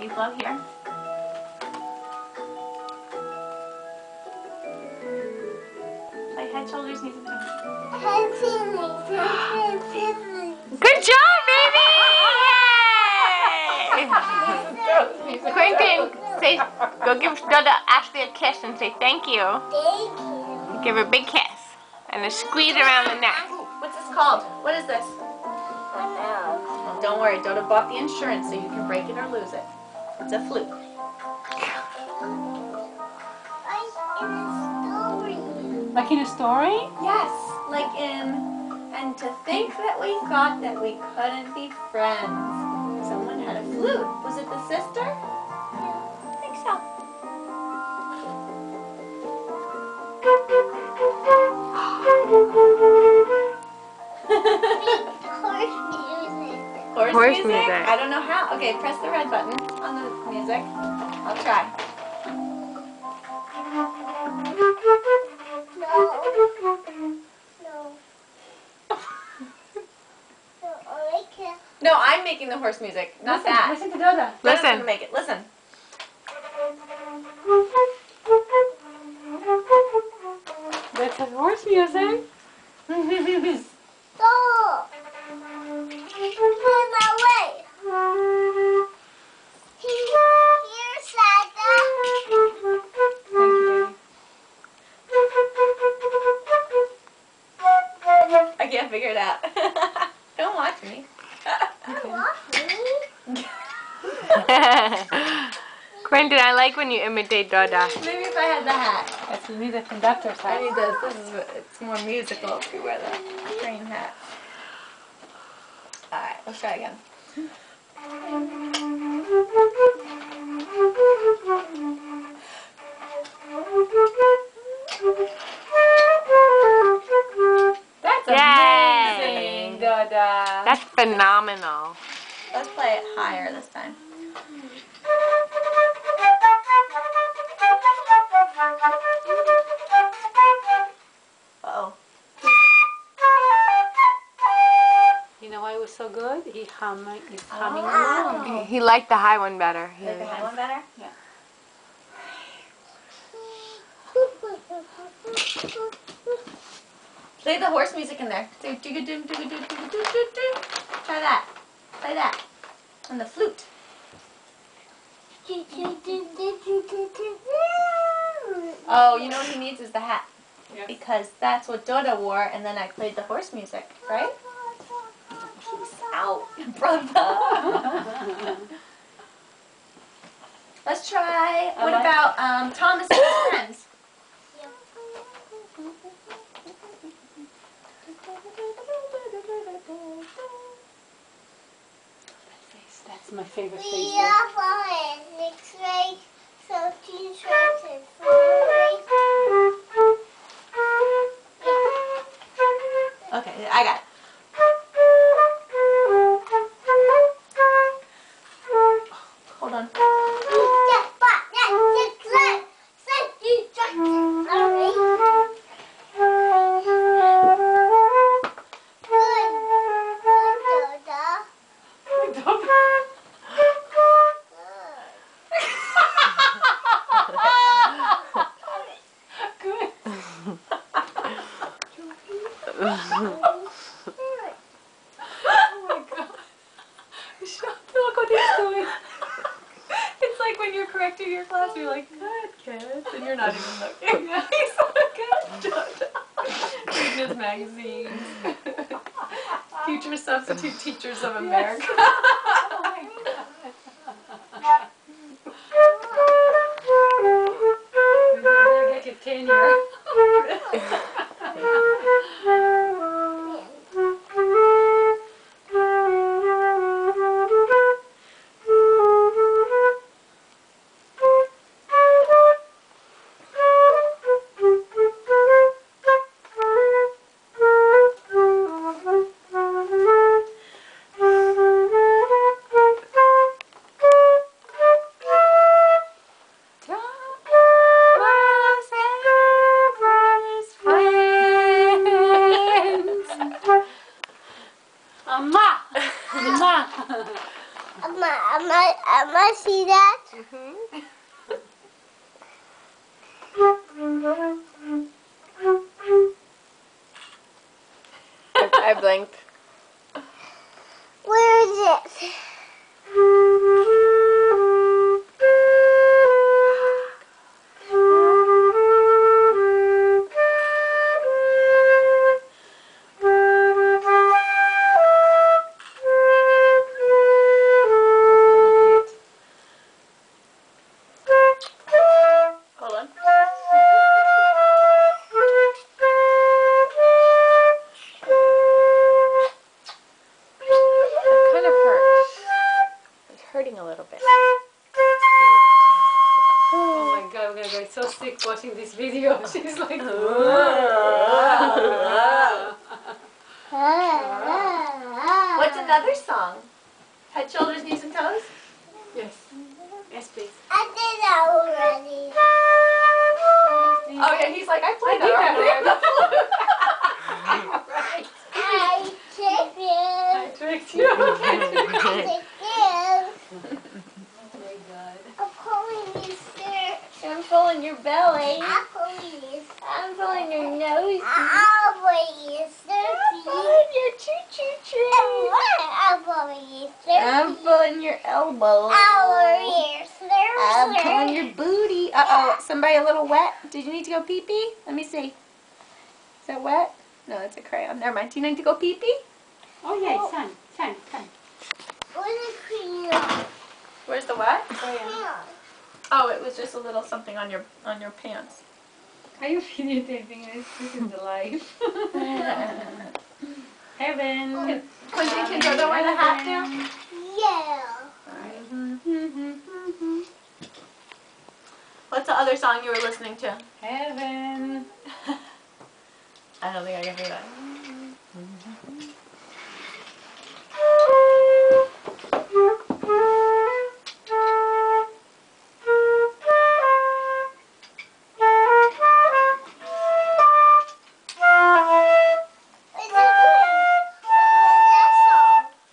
Okay, you blow here. Play head, shoulders, knees, and toes. Good job, baby! Yay! Quentin, say, go give Dada Ashley a kiss and say thank you. Thank you. Give her a big kiss and a squeeze around the neck. What's this called? What is this? Well, don't worry, Dada bought the insurance so you can break it or lose it. It's a fluke. Like in a story. Like in a story? Yes, like in, and to think that we thought that we couldn't be friends. Someone had a flute. Was it the sister? I think so. Horse music? I don't know how. Okay, press the red button on the music. I'll try. No, I'm making the horse music, not that. Listen to Dada. Dada's gonna make it. Listen. That's a horse music. Stop! In my way. Here's Santa. I can't figure it out. Don't watch me. Quentin, I like when you imitate Dada. Maybe if I had the hat. That's you need the conductor's I hat. need this. It's more musical if you wear the train hat. Alright, let's try again. That's amazing, Dada. That's phenomenal. Let's play it higher this time. Uh-oh. You know why it was so good? He's humming along. He liked the high one better. You like the high one better? Yeah. Play the horse music in there. Try that. Play that. On the flute. Oh, you know what he needs is the hat. Yes. Because that's what Dada wore, and then I played the horse music, right? Peace out, brother. Let's try, what about Thomas and his friends? That's my favorite face. We are following 6 grade, 13 shirts, and 4 grade. Okay, I got it. Hold on. Look what he's doing. It's like when you're correcting your class, you're like, good kids, and you're not even looking. He's so good. Reading his magazines. Future Substitute Teachers of America. Oh my God. We're like a 10-year. see that? I blinked. Where is it? Hold on. That kind of hurts. It's hurting a little bit. Oh my god, I'm gonna get so sick watching this video. She's like, What's another song? Head, shoulders, knees, and toes? yes. Yes, please. I did that already. Oh yeah, he's like, I played did that that already. I tricked I you. tricked you. I tricked you. Oh my god. I'm pulling your skirt. I'm pulling your belly. I'm pulling your skirt. I'm pulling your nose. I'm pulling your I'm skirt. pulling your choo-choo-choo. I'm pulling your I'm skirt. pulling your elbow. I'm pulling your booty. Uh-oh, somebody a little wet? Did you need to go pee-pee? Let me see. Is that wet? No, that's a crayon. Never mind. Do you need to go pee-pee? Oh yeah, it's fun. Where's the crayon? Where's the what? Crayon. Oh, it was just a little something on your pants. Are you videotaping this? This is the life. Heaven. Quentin, can Dodo wear the hat now? Yeah. What's the other song you were listening to? Heaven. I don't think I can do that.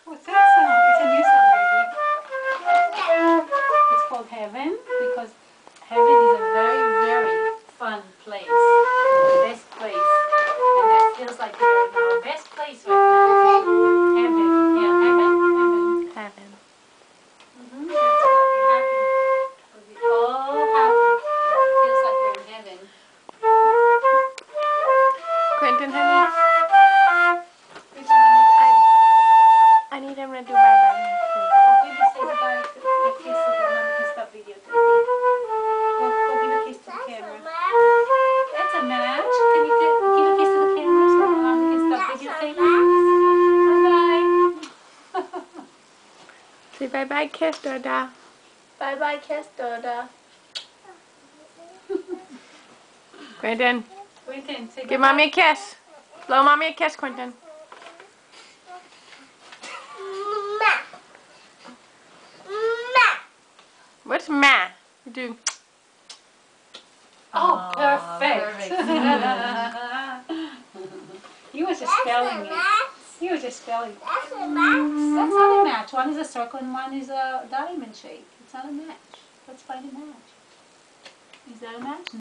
What's that song? It's a new song, baby. It's called Heaven because heaven is a very, very fun place. The best place. And it feels like we're in our best place right now. Heaven. Yeah, heaven. Heaven. That's why we're happy. We're all happy. It feels like we're in heaven. Quentin, honey, I need him to do bye-bye. Go give say goodbye to a kiss so that mommy can stop videotaping. Go give a kiss to the camera. That's a match. Can you give a kiss to the camera so that mommy can stop videotaping? Bye-bye. Say bye-bye, kiss, Doda. Bye-bye, kiss, Doda. Quentin, Quentin, say give mommy a kiss. Blow mommy a kiss, Quentin. What's ma? Do. Oh, perfect. He was just spelling it. He was just spelling it. That's a match. That's not a match. One is a circle and one is a diamond shape. It's not a match. Let's find a match. Is that a match?